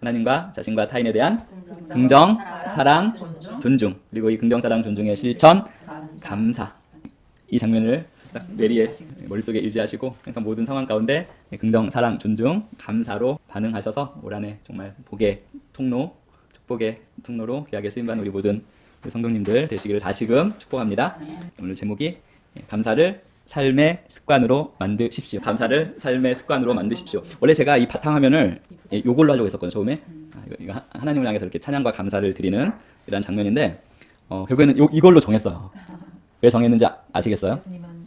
하나님과 자신과 타인에 대한 긍정, 사랑, 존중, 그리고 이 긍정, 사랑, 존중의 실천, 감사. 이 장면을 딱 뇌리에 머릿속에 유지하시고 항상 모든 상황 가운데 긍정, 사랑, 존중, 감사로 반응하셔서 올 한해 정말 복의 통로, 축복의 통로로 귀하게 쓰임받는 우리 모든 성도님들 되시기를 다시금 축복합니다. 오늘 제목이 감사를 삶의 습관으로 만드십시오. 감사를 삶의 습관으로 만드십시오. 원래 제가 이 바탕화면을 요걸로 하려고 했었거든요. 처음에 이거 하나님을 향해서 이렇게 찬양과 감사를 드리는 이런 장면인데 결국에는 이걸로 정했어요. 왜 정했는지 아시겠어요?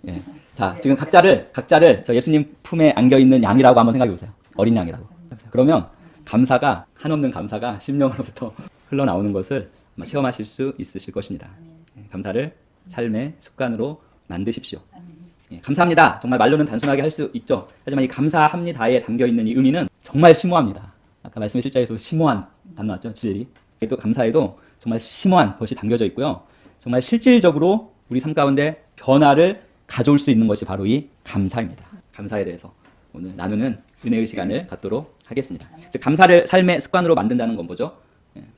예. 자, 지금 각자를 저 예수님 품에 안겨 있는 양이라고 한번 생각해 보세요. 어린 양이라고. 그러면 감사가 한없는 감사가 심령으로부터 흘러나오는 것을 아마 체험하실 수 있으실 것입니다. 감사를 삶의 습관으로 만드십시오. 감사합니다. 정말 말로는 단순하게 할 수 있죠. 하지만 이 감사합니다에 담겨있는 이 의미는 정말 심오합니다. 아까 말씀의 실자에서 심오한 단어 나왔죠. 진리. 또 감사에도 정말 심오한 것이 담겨져 있고요. 정말 실질적으로 우리 삶 가운데 변화를 가져올 수 있는 것이 바로 이 감사입니다. 감사에 대해서 오늘 나누는 은혜의 시간을 갖도록 하겠습니다. 즉 감사를 삶의 습관으로 만든다는 건 뭐죠?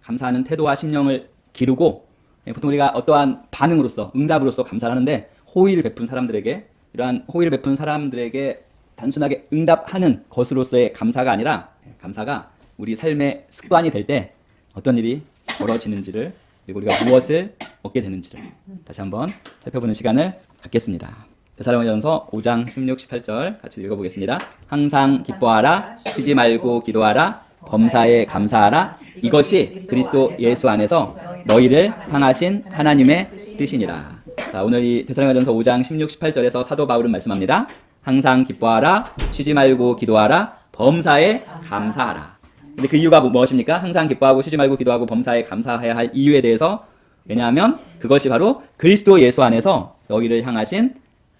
감사하는 태도와 심령을 기르고 보통 우리가 어떠한 반응으로서 응답으로서 감사를 하는데 호의를 베푼 사람들에게 이러한 호의를 베푼 사람들에게 단순하게 응답하는 것으로서의 감사가 아니라 감사가 우리 삶의 습관이 될 때 어떤 일이 벌어지는지를 그리고 우리가 무엇을 얻게 되는지를 다시 한번 살펴보는 시간을 갖겠습니다. 데살로니가전서 5장 16, 18절 같이 읽어보겠습니다. 항상 기뻐하라, 쉬지 말고 기도하라, 범사에 감사하라. 이것이 그리스도 예수 안에서 너희를 향하신 하나님의 뜻이니라. 자, 오늘 이 데살로니가전서 5장 16, 18절에서 사도 바울은 말씀합니다. 항상 기뻐하라, 쉬지 말고 기도하라, 범사에 감사하라. 근데 그 이유가 무엇입니까? 항상 기뻐하고 쉬지 말고 기도하고 범사에 감사해야 할 이유에 대해서 왜냐하면 그것이 바로 그리스도 예수 안에서 너희를 향하신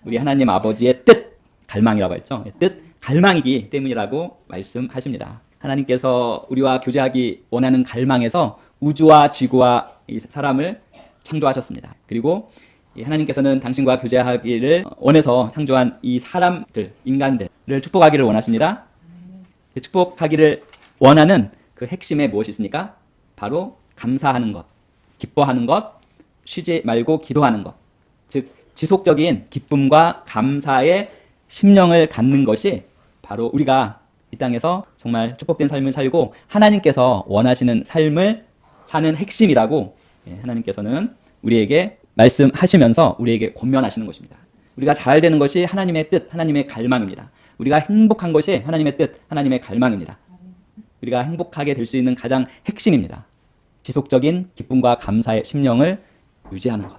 우리 하나님 아버지의 뜻, 갈망이라고 했죠. 뜻, 갈망이기 때문이라고 말씀하십니다. 하나님께서 우리와 교제하기 원하는 갈망에서 우주와 지구와 이 사람을 창조하셨습니다. 그리고 하나님께서는 당신과 교제하기를 원해서 창조한 이 사람들, 인간들을 축복하기를 원하십니다. 축복하기를 원하는 그 핵심에 무엇이 있습니까? 바로 감사하는 것, 기뻐하는 것, 쉬지 말고 기도하는 것. 즉 지속적인 기쁨과 감사의 심령을 갖는 것이 바로 우리가 이 땅에서 정말 축복된 삶을 살고 하나님께서 원하시는 삶을 사는 핵심이라고 하나님께서는 우리에게 말씀하시면서 우리에게 권면하시는 것입니다. 우리가 잘 되는 것이 하나님의 뜻, 하나님의 갈망입니다. 우리가 행복한 것이 하나님의 뜻, 하나님의 갈망입니다. 우리가 행복하게 될 수 있는 가장 핵심입니다. 지속적인 기쁨과 감사의 심령을 유지하는 것.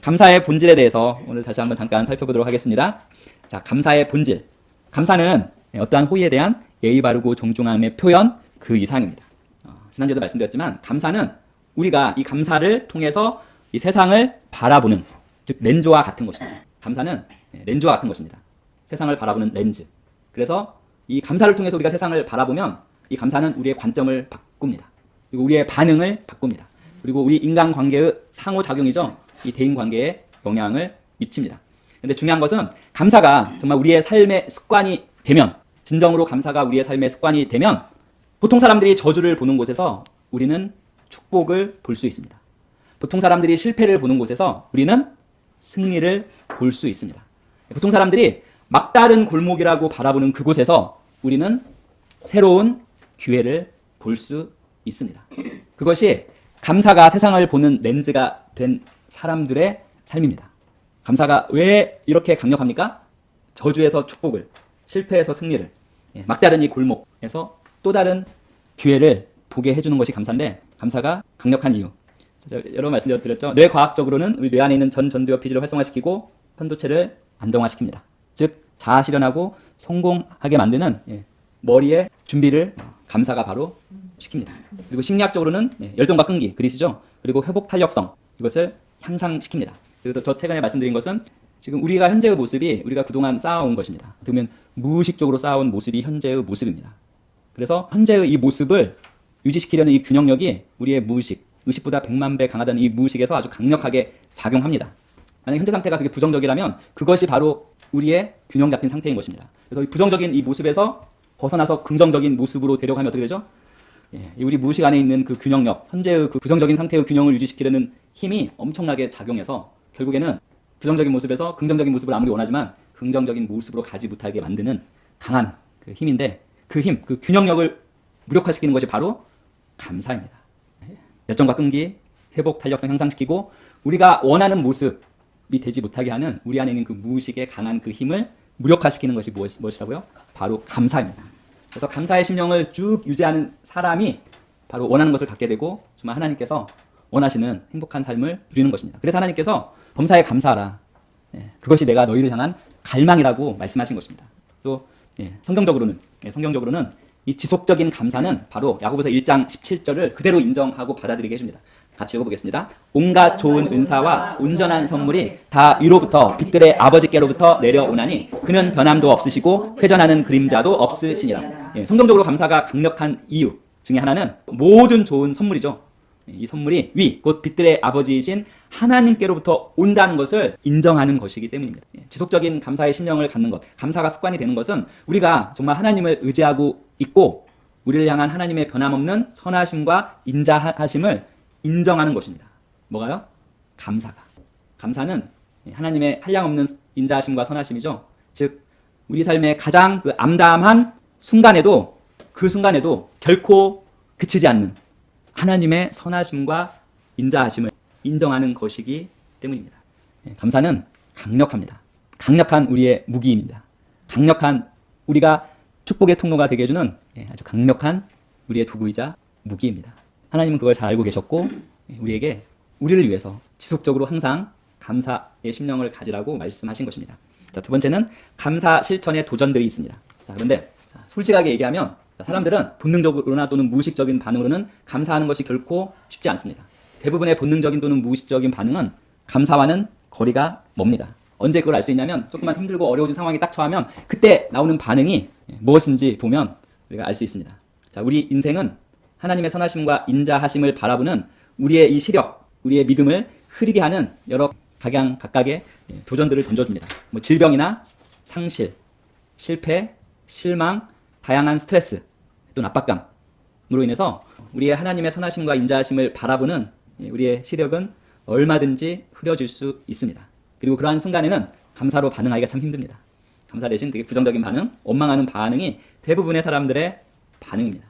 감사의 본질에 대해서 오늘 다시 한번 잠깐 살펴보도록 하겠습니다. 자, 감사의 본질. 감사는 어떠한 호의에 대한 예의 바르고 존중함의 표현 그 이상입니다. 지난주에도 말씀드렸지만 감사는 우리가 이 감사를 통해서 이 세상을 바라보는 즉 렌즈와 같은 것입니다. 감사는 렌즈와 같은 것입니다. 세상을 바라보는 렌즈. 그래서 이 감사를 통해서 우리가 세상을 바라보면 이 감사는 우리의 관점을 바꿉니다. 그리고 우리의 반응을 바꿉니다. 그리고 우리 인간관계의 상호작용이죠. 이 대인관계에 영향을 미칩니다. 그런데 중요한 것은 감사가 정말 우리의 삶의 습관이 되면 진정으로 감사가 우리의 삶의 습관이 되면 보통 사람들이 저주를 보는 곳에서 우리는 축복을 볼 수 있습니다. 보통 사람들이 실패를 보는 곳에서 우리는 승리를 볼 수 있습니다. 보통 사람들이 막다른 골목이라고 바라보는 그곳에서 우리는 새로운 기회를 볼 수 있습니다. 그것이 감사가 세상을 보는 렌즈가 된 사람들의 삶입니다. 감사가 왜 이렇게 강력합니까? 저주에서 축복을, 실패에서 승리를, 막다른 이 골목에서 또 다른 기회를 보게 해주는 것이 감사인데 감사가 강력한 이유. 여러 번 말씀드렸죠. 뇌과학적으로는 우리 뇌 안에 있는 전두엽 피질을 활성화시키고 편도체를 안정화시킵니다. 즉 자아 실현하고 성공하게 만드는 머리의 준비를 감사가 바로 시킵니다. 그리고 심리학적으로는 열정과 끈기, 그리시죠. 그리고 회복 탄력성 이것을 향상시킵니다. 그리고 저 최근에 말씀드린 것은 지금 우리가 현재의 모습이 우리가 그동안 쌓아온 것입니다. 그러면 무의식적으로 쌓아온 모습이 현재의 모습입니다. 그래서 현재의 이 모습을 유지시키려는 이 균형력이 우리의 무의식, 의식보다 100만 배 강하다는 이 무의식에서 아주 강력하게 작용합니다. 만약 현재 상태가 되게 부정적이라면 그것이 바로 우리의 균형 잡힌 상태인 것입니다. 그래서 이 부정적인 이 모습에서 벗어나서 긍정적인 모습으로 되려고 하면 어떻게 되죠? 우리 무의식 안에 있는 그 균형력, 현재의 그 부정적인 상태의 균형을 유지시키려는 힘이 엄청나게 작용해서 결국에는 부정적인 모습에서 긍정적인 모습을 아무리 원하지만 긍정적인 모습으로 가지 못하게 만드는 강한 그 힘인데, 그 힘, 그 균형력을 무력화시키는 것이 바로 감사입니다. 열정과 끈기, 회복, 탄력성 향상시키고 우리가 원하는 모습이 되지 못하게 하는 우리 안에 있는 그 무의식의 강한 그 힘을 무력화시키는 것이 무엇이라고요? 바로 감사입니다. 그래서 감사의 심령을 쭉 유지하는 사람이 바로 원하는 것을 갖게 되고 정말 하나님께서 원하시는 행복한 삶을 누리는 것입니다. 그래서 하나님께서 범사에 감사하라. 그것이 내가 너희를 향한 갈망이라고 말씀하신 것입니다. 또 성경적으로는 이 지속적인 감사는 바로 야고보서 1장 17절을 그대로 인정하고 받아들이게 해줍니다. 같이 읽어보겠습니다. 온갖 좋은 은사와 온전한 선물이 다 위로부터 빛들의 아버지께로부터 내려오나니 그는 변함도 없으시고 회전하는 그림자도 없으시니라. 성경적으로 감사가 강력한 이유 중에 하나는 모든 좋은 선물이죠. 이 선물이 위, 곧 빛들의 아버지이신 하나님께로부터 온다는 것을 인정하는 것이기 때문입니다. 지속적인 감사의 심령을 갖는 것, 감사가 습관이 되는 것은 우리가 정말 하나님을 의지하고 있고 우리를 향한 하나님의 변함없는 선하심과 인자하심을 인정하는 것입니다. 뭐가요? 감사가. 감사는 하나님의 한량없는 인자하심과 선하심이죠. 즉 우리 삶의 가장 그 암담한 순간에도 그 순간에도 결코 그치지 않는 하나님의 선하심과 인자하심을 인정하는 것이기 때문입니다. 감사는 강력합니다. 강력한 우리의 무기입니다. 강력한 우리가 축복의 통로가 되게 해주는 아주 강력한 우리의 도구이자 무기입니다. 하나님은 그걸 잘 알고 계셨고 우리에게 우리를 위해서 지속적으로 항상 감사의 심령을 가지라고 말씀하신 것입니다. 자, 두 번째는 감사 실천의 도전들이 있습니다. 자, 그런데 솔직하게 얘기하면 사람들은 본능적으로나 또는 무의식적인 반응으로는 감사하는 것이 결코 쉽지 않습니다. 대부분의 본능적인 또는 무의식적인 반응은 감사와는 거리가 멉니다. 언제 그걸 알 수 있냐면 조금만 힘들고 어려워진 상황이 딱 처하면 그때 나오는 반응이 무엇인지 보면 우리가 알 수 있습니다. 자, 우리 인생은 하나님의 선하심과 인자하심을 바라보는 우리의 이 시력, 우리의 믿음을 흐리게 하는 여러 각양각각의 도전들을 던져줍니다. 뭐 질병이나 상실, 실패, 실망, 다양한 스트레스 또는 압박감으로 인해서 우리의 하나님의 선하심과 인자하심을 바라보는 우리의 시력은 얼마든지 흐려질 수 있습니다. 그리고 그러한 순간에는 감사로 반응하기가 참 힘듭니다. 감사 대신 되게 부정적인 반응, 원망하는 반응이 대부분의 사람들의 반응입니다.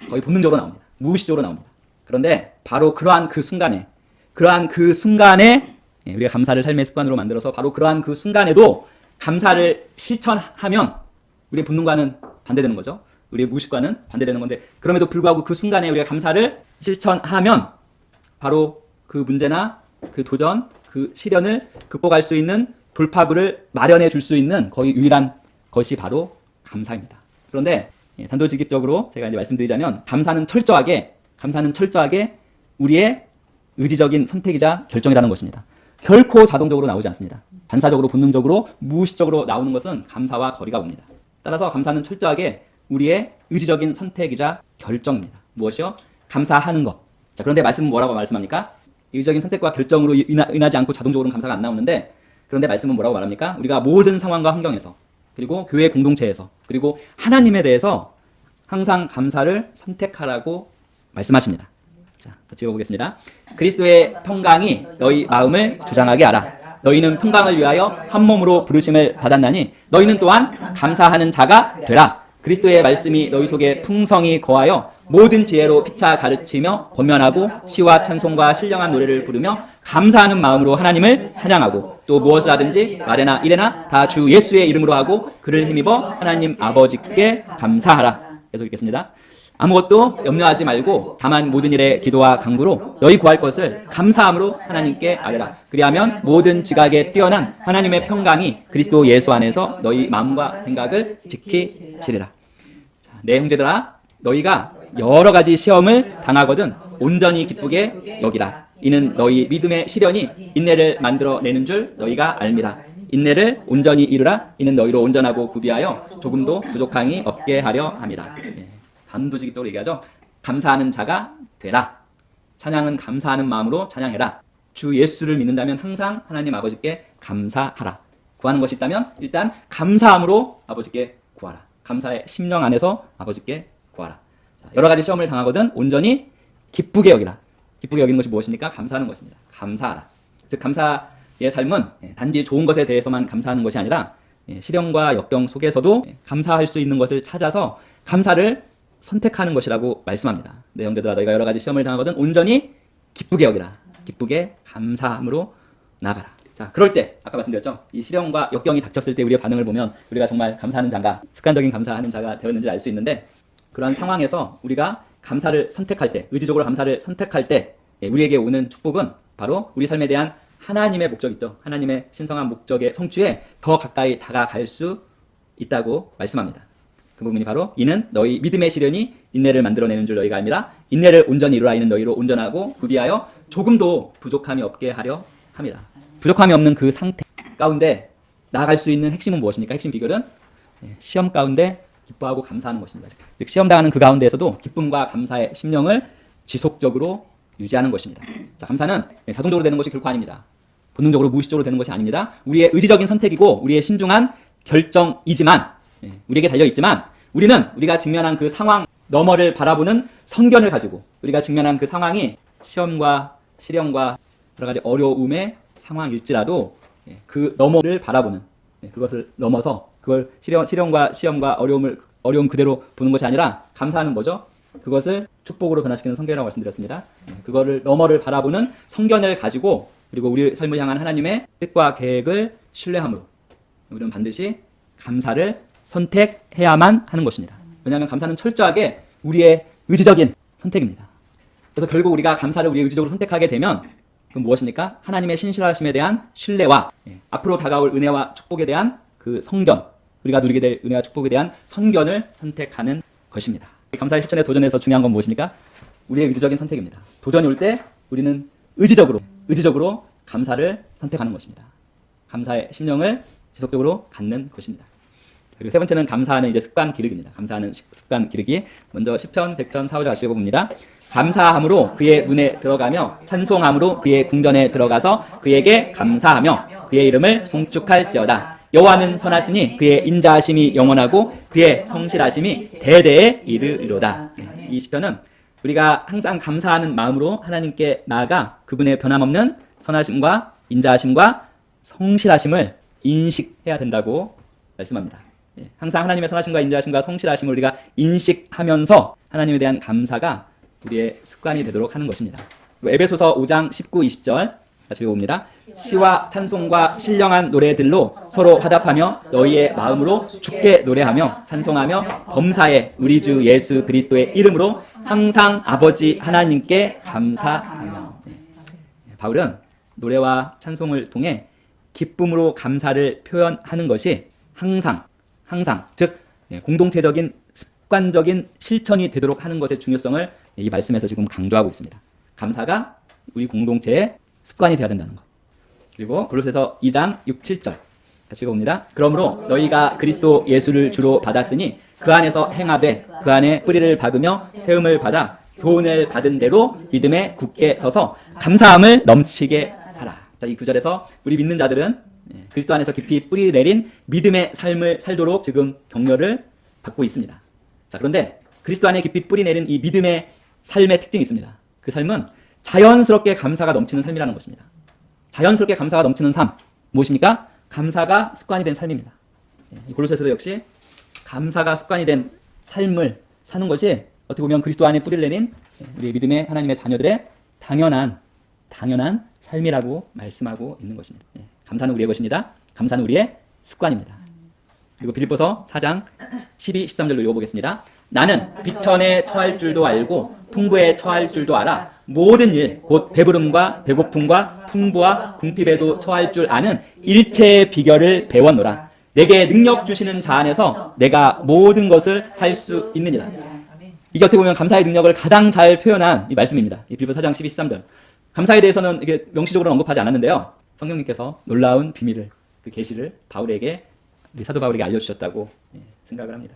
거의 본능적으로 나옵니다. 무의식적으로 나옵니다. 그런데 바로 그러한 그 순간에 우리가 감사를 삶의 습관으로 만들어서 바로 그러한 그 순간에도 감사를 실천하면 우리의 본능과는 반대되는 거죠. 우리의 무의식과는 반대되는 건데 그럼에도 불구하고 그 순간에 우리가 감사를 실천하면 바로 그 문제나 그 도전, 그 시련을 극복할 수 있는 돌파구를 마련해 줄 수 있는 거의 유일한 것이 바로 감사입니다. 그런데 단도직입적으로 제가 이제 말씀드리자면 감사는 철저하게 우리의 의지적인 선택이자 결정이라는 것입니다. 결코 자동적으로 나오지 않습니다. 반사적으로 본능적으로 무의식적으로 나오는 것은 감사와 거리가 멉니다. 따라서 감사는 철저하게 우리의 의지적인 선택이자 결정입니다. 무엇이요? 감사하는 것. 자, 그런데 말씀은 뭐라고 말씀합니까? 의지적인 선택과 결정으로 인하지 않고 자동적으로는 감사가 안 나오는데 그런데 말씀은 뭐라고 말합니까? 우리가 모든 상황과 환경에서 그리고 교회 공동체에서 그리고 하나님에 대해서 항상 감사를 선택하라고 말씀하십니다. 자, 같이 읽어보겠습니다. 그리스도의 평강이 너희 마음을 주장하게 하라. 너희는 평강을 위하여 한 몸으로 부르심을 받았나니 너희는 또한 감사하는 자가 되라. 그리스도의 말씀이 너희 속에 풍성히 거하여 모든 지혜로 피차 가르치며 권면하고 시와 찬송과 신령한 노래를 부르며 감사하는 마음으로 하나님을 찬양하고 또 무엇을 하든지 말에나 이래나 다 주 예수의 이름으로 하고 그를 힘입어 하나님 아버지께 감사하라. 계속 읽겠습니다. 아무것도 염려하지 말고 다만 모든 일에 기도와 간구로 너희 구할 것을 감사함으로 하나님께 아뢰라. 그리하면 모든 지각에 뛰어난 하나님의 평강이 그리스도 예수 안에서 너희 마음과 생각을 지키시리라. 자, 내 형제들아, 너희가 여러 가지 시험을 당하거든 온전히 기쁘게 여기라. 이는 너희 믿음의 시련이 인내를 만들어내는 줄 너희가 알미라. 인내를 온전히 이루라. 이는 너희로 온전하고 구비하여 조금도 부족함이 없게 하려 함이라. 단도직입적으로 얘기하죠. 감사하는 자가 되라. 찬양은 감사하는 마음으로 찬양해라. 주 예수를 믿는다면 항상 하나님 아버지께 감사하라. 구하는 것이 있다면 일단 감사함으로 아버지께 구하라. 감사의 심령 안에서 아버지께 구하라. 자, 여러 가지 시험을 당하거든 온전히 기쁘게 여기라. 기쁘게 여기는 것이 무엇입니까? 감사하는 것입니다. 감사하라. 즉 감사의 삶은 단지 좋은 것에 대해서만 감사하는 것이 아니라 시련과 역경 속에서도 감사할 수 있는 것을 찾아서 감사를 선택하는 것이라고 말씀합니다. 내 형제들아 너희가 여러 가지 시험을 당하거든 온전히 기쁘게 여기라. 기쁘게 감사함으로 나아가라. 자, 그럴 때 아까 말씀드렸죠. 이 시련과 역경이 닥쳤을 때 우리의 반응을 보면 우리가 정말 감사하는 자가 습관적인 감사하는 자가 되었는지 알 수 있는데 그러한 상황에서 우리가 감사를 선택할 때 의지적으로 감사를 선택할 때 우리에게 오는 축복은 바로 우리 삶에 대한 하나님의 목적이죠. 하나님의 신성한 목적의 성취에 더 가까이 다가갈 수 있다고 말씀합니다. 그 부분이 바로 이는 너희 믿음의 시련이 인내를 만들어내는 줄 너희가 알미라. 인내를 온전히 이루라. 이는 너희로 온전하고 구비하여 조금도 부족함이 없게 하려 함이라. 부족함이 없는 그 상태 가운데 나아갈 수 있는 핵심은 무엇입니까? 핵심 비결은 시험 가운데 기뻐하고 감사하는 것입니다. 즉 시험 당하는 그 가운데에서도 기쁨과 감사의 심령을 지속적으로 유지하는 것입니다. 자, 감사는 자동적으로 되는 것이 결코 아닙니다. 본능적으로 무의식적으로 되는 것이 아닙니다. 우리의 의지적인 선택이고 우리의 신중한 결정이지만 우리에게 달려있지만 우리는 우리가 직면한 그 상황 너머를 바라보는 선견을 가지고 우리가 직면한 그 상황이 시험과 시련과 여러 가지 어려움의 상황일지라도 그 너머를 바라보는 그것을 넘어서 그걸 시련과 시험과 어려움 그대로 보는 것이 아니라 감사하는 뭐죠? 그것을 축복으로 변화시키는 성견이라고 말씀드렸습니다. 그거를 너머를 바라보는 성견을 가지고 그리고 우리 삶을 향한 하나님의 뜻과 계획을 신뢰함으로 우리는 반드시 감사를 선택해야만 하는 것입니다. 왜냐하면 감사는 철저하게 우리의 의지적인 선택입니다. 그래서 결국 우리가 감사를 우리의 의지적으로 선택하게 되면 그건 무엇입니까? 하나님의 신실하심에 대한 신뢰와 앞으로 다가올 은혜와 축복에 대한 그 성견, 우리가 누리게 될 은혜와 축복에 대한 선견을 선택하는 것입니다. 감사의 실천의 도전에서 중요한 건 무엇입니까? 우리의 의지적인 선택입니다. 도전이 올 때 우리는 의지적으로 감사를 선택하는 것입니다. 감사의 심령을 지속적으로 갖는 것입니다. 그리고 세 번째는 감사하는 이제 습관 기르기입니다. 감사하는 습관 기르기. 먼저 시편 100편 4, 5절 가시려고 봅니다. 감사함으로 그의 문에 들어가며 찬송함으로 그의 궁전에 들어가서 그에게 감사하며 그의 이름을 송축할지어다. 여호와는 선하시니 그의 인자하심이 영원하고 그의 성실하심이 대대에 이르리로다. 이 시편은 우리가 항상 감사하는 마음으로 하나님께 나아가 그분의 변함없는 선하심과 인자하심과 성실하심을 인식해야 된다고 말씀합니다. 항상 하나님의 선하심과 인자하심과 성실하심을 우리가 인식하면서 하나님에 대한 감사가 우리의 습관이 되도록 하는 것입니다. 에베소서 5장 19, 20절 같이 읽어봅니다. 시와 찬송과 신령한 노래들로 서로 화답하며 너희의 마음으로 주께 노래하며 찬송하며 범사에 우리 주 예수 그리스도의 이름으로 항상 아버지 하나님께 감사하며. 바울은 노래와 찬송을 통해 기쁨으로 감사를 표현하는 것이 항상 즉 공동체적인 습관적인 실천이 되도록 하는 것의 중요성을 이 말씀에서 지금 강조하고 있습니다. 감사가 우리 공동체의 습관이 되어야 된다는 것. 그리고 골로새서 2장 6, 7절 같이 읽어봅니다. 그러므로 너희가 그리스도 예수를 주로 받았으니 그 안에서 행하되 그 안에 뿌리를 박으며 세움을 받아 교훈을 받은 대로 믿음에 굳게 서서 감사함을 넘치게 하라. 자, 이 구절에서 우리 믿는 자들은 그리스도 안에서 깊이 뿌리 내린 믿음의 삶을 살도록 지금 격려를 받고 있습니다. 자, 그런데 그리스도 안에 깊이 뿌리 내린 이 믿음의 삶의 특징이 있습니다. 그 삶은 자연스럽게 감사가 넘치는 삶이라는 것입니다. 자연스럽게 감사가 넘치는 삶 무엇입니까? 감사가 습관이 된 삶입니다. 골로새서도 역시 감사가 습관이 된 삶을 사는 것이 어떻게 보면 그리스도 안에 뿌리를 내린 우리 믿음의 하나님의 자녀들의 당연한 삶이라고 말씀하고 있는 것입니다. 감사는 우리의 것입니다. 감사는 우리의 습관입니다. 그리고 빌립보서 4장 12, 13절로 읽어보겠습니다. 나는 비천에 처할 줄도 알고 풍부에 처할 줄도 알아 모든 일 곧 배부름과 배고픔과 풍부와 궁핍에도 처할 줄 아는 일체의 비결을 배웠노라. 내게 능력 주시는 자 안에서 내가 모든 것을 할 수 있느니라. 이게 어떻게 보면 감사의 능력을 가장 잘 표현한 이 말씀입니다. 이 빌립보 4장 12, 13절. 감사에 대해서는 이게 명시적으로 언급하지 않았는데요. 성령님께서 놀라운 비밀을 그 계시를 바울에게 우리 사도 바울에게 알려주셨다고 생각을 합니다.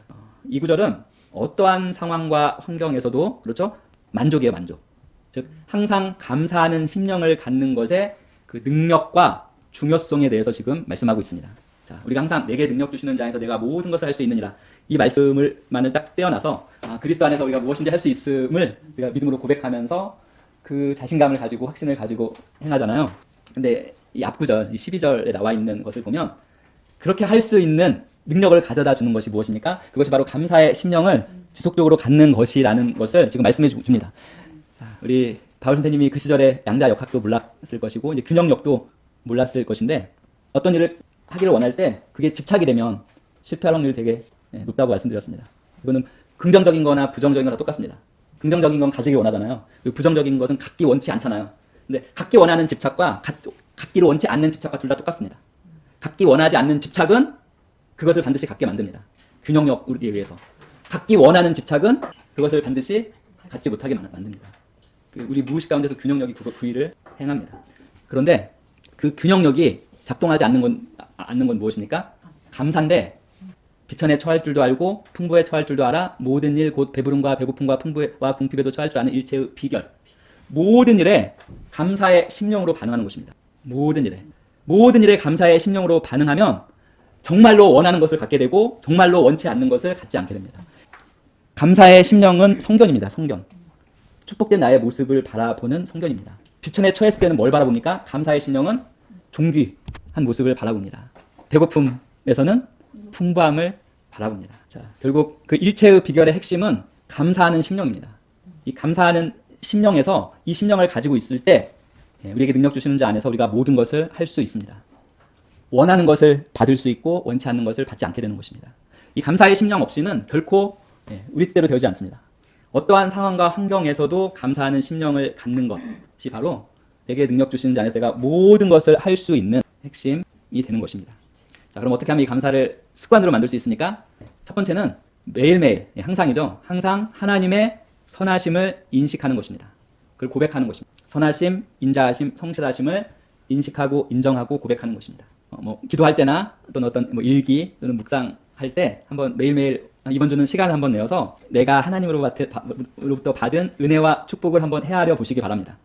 이 구절은 어떠한 상황과 환경에서도 그렇죠? 만족이에요, 만족. 즉 항상 감사하는 심령을 갖는 것의 그 능력과 중요성에 대해서 지금 말씀하고 있습니다. 자, 우리가 항상 내게 능력 주시는 자에서 내가 모든 것을 할 수 있느니라. 이 말씀을만을 딱 떼어놔서 그리스도 안에서 우리가 무엇인지 할 수 있음을 우리가 믿음으로 고백하면서 그 자신감을 가지고 확신을 가지고 행하잖아요. 근데 이 앞구절, 이 12절에 나와 있는 것을 보면 그렇게 할 수 있는 능력을 가져다 주는 것이 무엇입니까? 그것이 바로 감사의 심령을 지속적으로 갖는 것이라는 것을 지금 말씀해 줍니다. 자, 우리 바울 선생님이 그 시절에 양자 역학도 몰랐을 것이고 이제 균형력도 몰랐을 것인데 어떤 일을 하기를 원할 때 그게 집착이 되면 실패할 확률이 되게 높다고 말씀드렸습니다. 이거는 긍정적인 거나 부정적인 거나 똑같습니다. 긍정적인 건 가지길 원하잖아요. 부정적인 것은 갖기 원치 않잖아요. 근데 갖기 원하는 집착과 갖기를 원치 않는 집착과 둘 다 똑같습니다. 갖기 원하지 않는 집착은 그것을 반드시 갖게 만듭니다. 균형력을 위해서. 갖기 원하는 집착은 그것을 반드시 갖지 못하게 만듭니다. 우리 무의식 가운데서 균형력이 그 일을 행합니다. 그런데 그 균형력이 작동하지 않는 건 무엇입니까? 감사인데 비천에 처할 줄도 알고 풍부에 처할 줄도 알아 모든 일 곧 배부름과 배고픔과 풍부와 궁핍에도 처할 줄 아는 일체의 비결. 모든 일에 감사의 심령으로 반응하는 것입니다. 모든 일에 감사의 심령으로 반응하면 정말로 원하는 것을 갖게 되고 정말로 원치 않는 것을 갖지 않게 됩니다. 감사의 심령은 성견입니다. 성견. 축복된 나의 모습을 바라보는 성견입니다. 비천에 처했을 때는 뭘 바라봅니까? 감사의 심령은 존귀한 모습을 바라봅니다. 배고픔에서는 풍부함을 바라봅니다. 자, 결국 그 일체의 비결의 핵심은 감사하는 심령입니다. 이 감사하는 심령에서 이 심령을 가지고 있을 때 우리에게 능력 주시는 자 안에서 우리가 모든 것을 할 수 있습니다. 원하는 것을 받을 수 있고 원치 않는 것을 받지 않게 되는 것입니다. 이 감사의 심령 없이는 결코 우리 뜻대로 되지 않습니다. 어떠한 상황과 환경에서도 감사하는 심령을 갖는 것이 바로 내게 능력 주시는 자 안에서 내가 모든 것을 할 수 있는 핵심이 되는 것입니다. 자, 그럼 어떻게 하면 이 감사를 습관으로 만들 수 있습니까? 첫 번째는 매일매일, 항상이죠. 항상 하나님의 선하심을 인식하는 것입니다. 그걸 고백하는 것입니다. 선하심, 인자하심, 성실하심을 인식하고 인정하고 고백하는 것입니다. 기도할 때나 어떤 일기 또는 묵상할 때 한번 매일매일 이번 주는 시간을 한번 내어서 내가 하나님으로부터 받은 은혜와 축복을 한번 헤아려 보시기 바랍니다.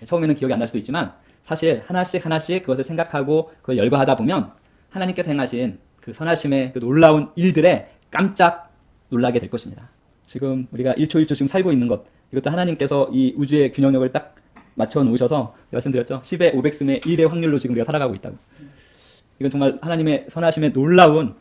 처음에는 기억이 안 날 수도 있지만 사실 하나씩 그것을 생각하고 그걸 열거하다 보면 하나님께서 행하신 그 선하심의 그 놀라운 일들에 깜짝 놀라게 될 것입니다. 지금 우리가 1초 1초 지금 살고 있는 것, 이것도 하나님께서 이 우주의 균형력을 딱 맞춰 놓으셔서 말씀드렸죠. 10의 500승의 1의 확률로 지금 우리가 살아가고 있다고. 이건 정말 하나님의 선하심의 놀라운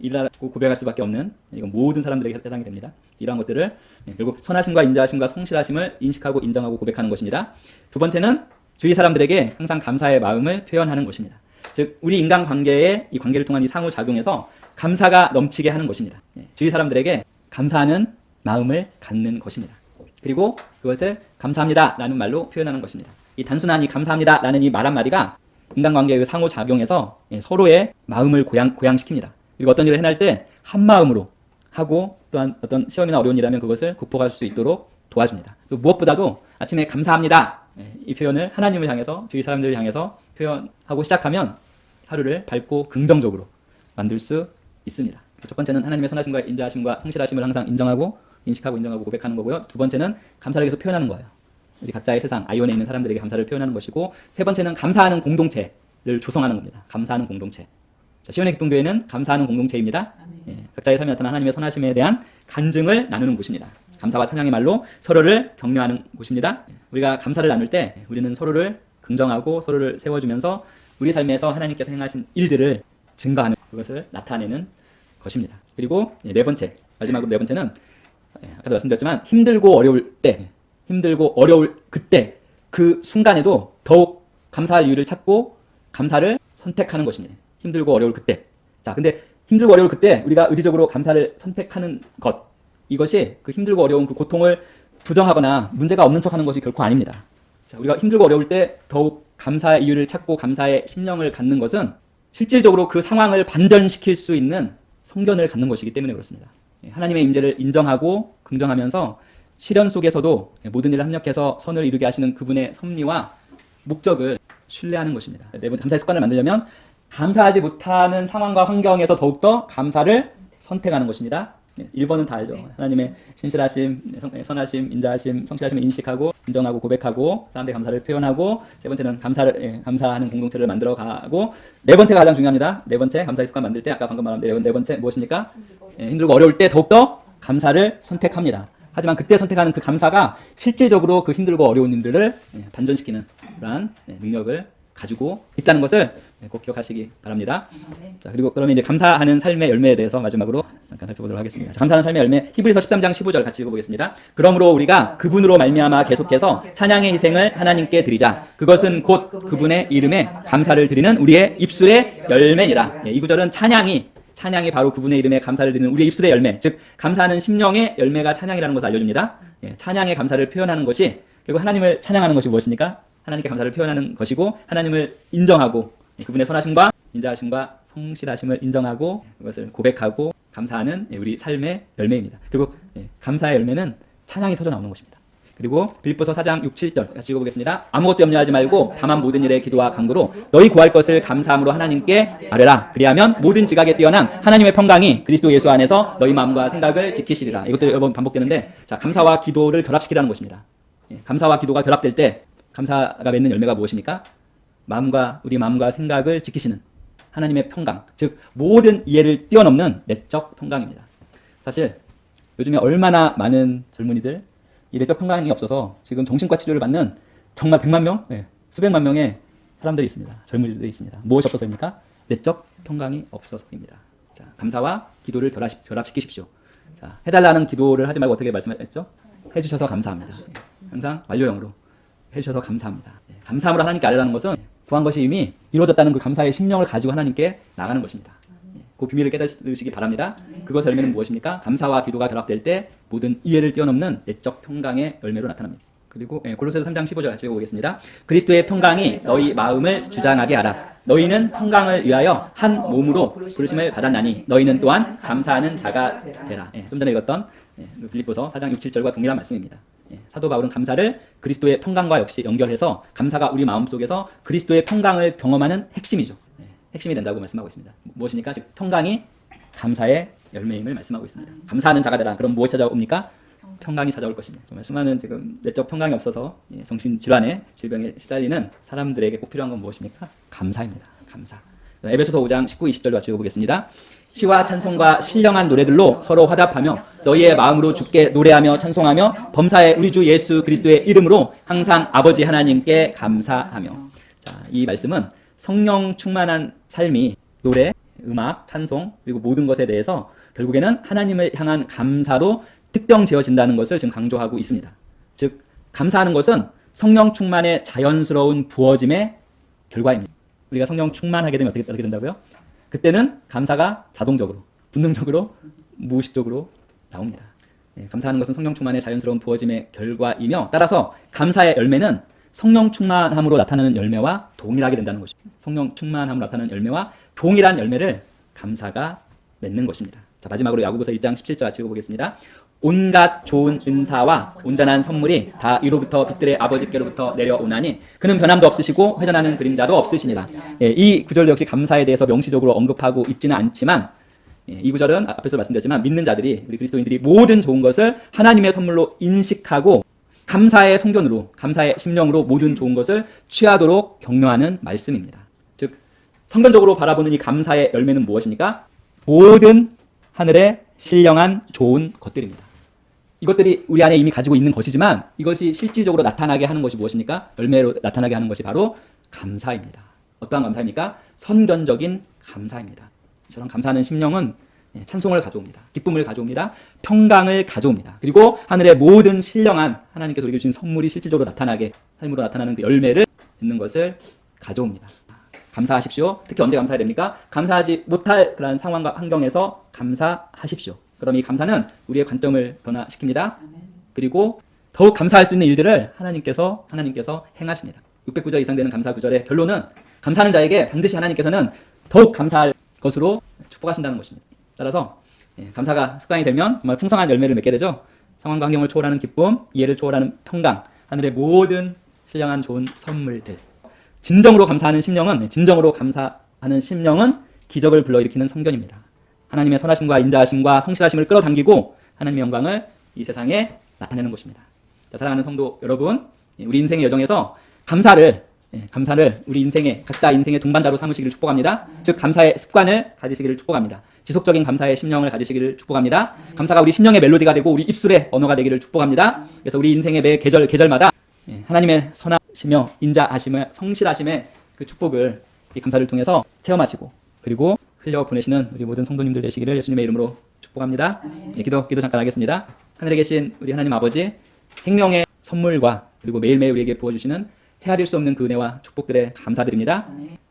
일이라고 고백할 수밖에 없는, 이건 모든 사람들에게 해당이 됩니다. 이러한 것들을 결국 선하심과 인자하심과 성실하심을 인식하고 인정하고 고백하는 것입니다. 두 번째는 주위 사람들에게 항상 감사의 마음을 표현하는 것입니다. 즉 우리 인간관계의 이 관계를 통한 이 상호작용에서 감사가 넘치게 하는 것입니다. 주위 사람들에게 감사하는 마음을 갖는 것입니다. 그리고 그것을 감사합니다 라는 말로 표현하는 것입니다. 이 단순한 이 감사합니다 라는 이 말 한마디가 인간관계의 상호작용에서 서로의 마음을 고양시킵니다. 그리고 어떤 일을 해낼 때 한마음으로 하고 또한 어떤 시험이나 어려운 일이라면 그것을 극복할 수 있도록 도와줍니다. 무엇보다도 아침에 감사합니다 이 표현을 하나님을 향해서 주위 사람들을 향해서 표현하고 시작하면 하루를 밝고 긍정적으로 만들 수 있습니다. 첫 번째는 하나님의 선하심과 인자하심과 성실하심을 항상 인정하고 인식하고 인정하고 고백하는 거고요. 두 번째는 감사를 계속 표현하는 거예요. 우리 각자의 세상 아이온에 있는 사람들에게 감사를 표현하는 것이고, 세 번째는 감사하는 공동체를 조성하는 겁니다. 감사하는 공동체. 자, 시온의 기쁜 교회는 감사하는 공동체입니다. 각자의 삶에 나타난 하나님의 선하심에 대한 간증을 나누는 곳입니다. 감사와 찬양의 말로 서로를 격려하는 곳입니다. 우리가 감사를 나눌 때 우리는 서로를 긍정하고 서로를 세워주면서 우리 삶에서 하나님께서 행하신 일들을 증거하는, 그것을 나타내는 것입니다. 그리고 네 번째, 마지막으로 네 번째는 아까도 말씀드렸지만 힘들고 어려울 때, 힘들고 어려울 그때, 그 순간에도 더욱 감사할 이유를 찾고 감사를 선택하는 것입니다. 힘들고 어려울 그때. 자, 근데 힘들고 어려울 그때 우리가 의지적으로 감사를 선택하는 것, 이것이 그 힘들고 어려운 그 고통을 부정하거나 문제가 없는 척하는 것이 결코 아닙니다. 자, 우리가 힘들고 어려울 때 더욱 감사의 이유를 찾고 감사의 심령을 갖는 것은 실질적으로 그 상황을 반전시킬 수 있는 성견을 갖는 것이기 때문에 그렇습니다. 하나님의 임재를 인정하고 긍정하면서 시련 속에서도 모든 일을 합력해서 선을 이루게 하시는 그분의 섭리와 목적을 신뢰하는 것입니다. 네 번째, 감사의 습관을 만들려면 감사하지 못하는 상황과 환경에서 더욱더 감사를 선택하는 것입니다. 1번은 다 알죠. 하나님의 신실하심, 선하심, 인자하심, 성실하심을 인식하고 인정하고 고백하고 사람들의 감사를 표현하고 세 번째는 감사하는 공동체를 만들어가고 네 번째가 가장 중요합니다. 네 번째 감사의 습관 만들 때 아까 방금 말한 네 번째 무엇입니까? 힘들고 어려울 때 더욱더 감사를 선택합니다. 하지만 그때 선택하는 그 감사가 실질적으로 그 힘들고 어려운 일들을 반전시키는 그러한 능력을 가지고 있다는 것을 꼭 기억하시기 바랍니다. 자, 그리고 그러면 이제 감사하는 삶의 열매에 대해서 마지막으로 잠깐 살펴보도록 하겠습니다. 자, 감사하는 삶의 열매 히브리서 13장 15절 같이 읽어보겠습니다. 그러므로 우리가 그분으로 말미암아 계속해서 찬양의 희생을 하나님께 드리자. 그것은 곧 그분의 이름에 감사를 드리는 우리의 입술의 열매니라. 이 구절은 찬양이 바로 그분의 이름에 감사를 드리는 우리의 입술의 열매, 즉 감사하는 심령의 열매가 찬양이라는 것을 알려줍니다. 찬양의 감사를 표현하는 것이 그리고 하나님을 찬양하는 것이 무엇입니까? 하나님께 감사를 표현하는 것이고 하나님을 인정하고 그분의 선하심과 인자하심과 성실하심을 인정하고 그것을 고백하고 감사하는 우리 삶의 열매입니다. 그리고 감사의 열매는 찬양이 터져 나오는 것입니다. 그리고 빌립보서 4장 6, 7절 같이 읽어보겠습니다. 아무것도 염려하지 말고 다만 모든 일에 기도와 간구로 너희 구할 것을 감사함으로 하나님께 아뢰라. 그리하면 모든 지각에 뛰어난 하나님의 평강이 그리스도 예수 안에서 너희 마음과 생각을 지키시리라. 이것도 여러 번 반복되는데 자, 감사와 기도를 결합시키라는 것입니다. 감사와 기도가 결합될 때 감사가 맺는 열매가 무엇입니까? 우리 마음과 생각을 지키시는 하나님의 평강, 즉 모든 이해를 뛰어넘는 내적 평강입니다. 사실 요즘에 얼마나 많은 젊은이들 이 내적 평강이 없어서 지금 정신과 치료를 받는 정말 100만 명, 수백만 명의 사람들이 있습니다. 젊은이들이 있습니다. 무엇이 없어서입니까? 내적 평강이 없어서입니다. 자, 감사와 기도를 결합시키십시오. 자, 해달라는 기도를 하지 말고 어떻게 말씀했죠? 해주셔서 감사합니다. 항상 완료형으로 해주셔서 감사합니다. 감사함으로 하나님께 아뢰라는 것은 구한 것이 이미 이루어졌다는 그 감사의 심령을 가지고 하나님께 나가는 것입니다. 그 비밀을 깨닫으시기 바랍니다. 그것의 열매는 무엇입니까? 감사와 기도가 결합될 때 모든 이해를 뛰어넘는 내적 평강의 열매로 나타납니다. 그리고 골로새서 3장 15절 같이 읽어보겠습니다. 그리스도의 평강이 너희 마음을 주장하게 하라. 너희는 평강을 위하여 한 몸으로 부르심을 받았나니 너희는 또한 감사하는 자가 되라. 좀 전에 읽었던 빌립보서 4장 6, 7절과 동일한 말씀입니다. 사도 바울은 감사를 그리스도의 평강과 역시 연결해서 감사가 우리 마음속에서 그리스도의 평강을 경험하는 핵심이죠. 핵심이 된다고 말씀하고 있습니다. 무엇이니까? 즉 평강이 감사의 열매임을 말씀하고 있습니다. 감사하는 자가 되라. 그럼 무엇이 찾아옵니까? 평강이 찾아올 것입니다. 정말 수많은 지금 내적 평강이 없어서 정신질환에 질병에 시달리는 사람들에게 꼭 필요한 건 무엇입니까? 감사입니다. 감사. 에베소서 5장 19, 20절로 같이 읽어보겠습니다. 시와 찬송과 신령한 노래들로 서로 화답하며 너희의 마음으로 주께 노래하며 찬송하며 범사에 우리 주 예수 그리스도의 이름으로 항상 아버지 하나님께 감사하며. 자, 이 말씀은 성령 충만한 삶이 노래, 음악, 찬송 그리고 모든 것에 대해서 결국에는 하나님을 향한 감사로 특정 지어진다는 것을 지금 강조하고 있습니다. 즉 감사하는 것은 성령 충만의 자연스러운 부어짐의 결과입니다. 우리가 성령 충만하게 되면 어떻게 된다고요? 그때는 감사가 자동적으로, 본능적으로, 무의식적으로 나옵니다. 감사하는 것은 성령 충만의 자연스러운 부어짐의 결과이며 따라서 감사의 열매는 성령 충만함으로 나타나는 열매와 동일하게 된다는 것입니다. 성령 충만함으로 나타나는 열매와 동일한 열매를 감사가 맺는 것입니다. 자, 마지막으로 야고보서 1장 17절 같이 읽어보겠습니다. 온갖 좋은 은사와 온전한 선물이 다 위로부터 빛들의 아버지께로부터 내려오나니 그는 변함도 없으시고 회전하는 그림자도 없으시니라. 이 구절도 역시 감사에 대해서 명시적으로 언급하고 있지는 않지만 이 구절은 앞에서 말씀드렸지만 믿는 자들이 우리 그리스도인들이 모든 좋은 것을 하나님의 선물로 인식하고 감사의 성견으로 감사의 심령으로 모든 좋은 것을 취하도록 격려하는 말씀입니다. 즉 성견적으로 바라보는 이 감사의 열매는 무엇입니까? 모든 하늘의 신령한 좋은 것들입니다. 이것들이 우리 안에 이미 가지고 있는 것이지만 이것이 실질적으로 나타나게 하는 것이 무엇입니까? 열매로 나타나게 하는 것이 바로 감사입니다. 어떠한 감사입니까? 선견적인 감사입니다. 저런 감사하는 심령은 찬송을 가져옵니다. 기쁨을 가져옵니다. 평강을 가져옵니다. 그리고 하늘의 모든 신령한 하나님께서 우리에게 주신 선물이 실질적으로 나타나게 삶으로 나타나는 그 열매를 맺는 것을 가져옵니다. 감사하십시오. 특히 언제 감사해야 됩니까? 감사하지 못할 그런 상황과 환경에서 감사하십시오. 그럼 이 감사는 우리의 관점을 변화시킵니다. 그리고 더욱 감사할 수 있는 일들을 하나님께서 행하십니다. 609절 이상 되는 감사 구절의 결론은 감사하는 자에게 반드시 하나님께서는 더욱 감사할 것으로 축복하신다는 것입니다. 따라서 감사가 습관이 되면 정말 풍성한 열매를 맺게 되죠. 상황과 환경을 초월하는 기쁨, 이해를 초월하는 평강, 하늘의 모든 신령한 좋은 선물들. 진정으로 감사하는 심령은 기적을 불러일으키는 성견입니다. 하나님의 선하심과 인자하심과 성실하심을 끌어당기고 하나님의 영광을 이 세상에 나타내는 것입니다. 자, 사랑하는 성도 여러분, 우리 인생의 여정에서 감사를 우리 인생의 각자 인생의 동반자로 삼으시기를 축복합니다. 즉 감사의 습관을 가지시기를 축복합니다. 지속적인 감사의 심령을 가지시기를 축복합니다. 감사가 우리 심령의 멜로디가 되고 우리 입술의 언어가 되기를 축복합니다. 그래서 우리 인생의 매 계절마다 하나님의 선하시며 인자하심의 성실하심의 그 축복을 이 감사를 통해서 체험하시고 그리고 흘려보내시는 우리 모든 성도님들 되시기를 예수님의 이름으로 축복합니다. 기도 잠깐 하겠습니다. 하늘에 계신 우리 하나님 아버지, 생명의 선물과 그리고 매일매일 우리에게 부어주시는 헤아릴 수 없는 그 은혜와 축복들에 감사드립니다.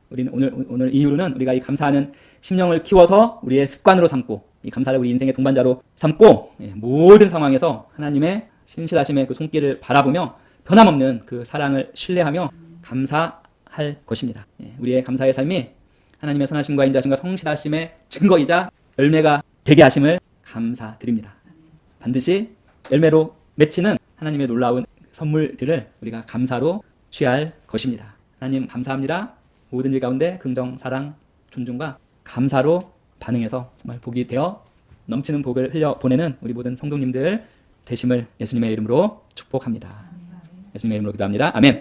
우리는 오늘 이후로는 우리가 이 감사하는 심령을 키워서 우리의 습관으로 삼고 이 감사를 우리 인생의 동반자로 삼고 모든 상황에서 하나님의 신실하심의 그 손길을 바라보며 변함없는 그 사랑을 신뢰하며 감사할 것입니다. 우리의 감사의 삶이 하나님의 선하심과 인자하심과 성실하심의 증거이자 열매가 되게 하심을 감사드립니다. 반드시 열매로 맺히는 하나님의 놀라운 선물들을 우리가 감사로 취할 것입니다. 하나님 감사합니다. 모든 일 가운데 긍정, 사랑, 존중과 감사로 반응해서 정말 복이 되어 넘치는 복을 흘려보내는 우리 모든 성도님들 되심을 예수님의 이름으로 축복합니다. 예수님의 이름으로 기도합니다. 아멘.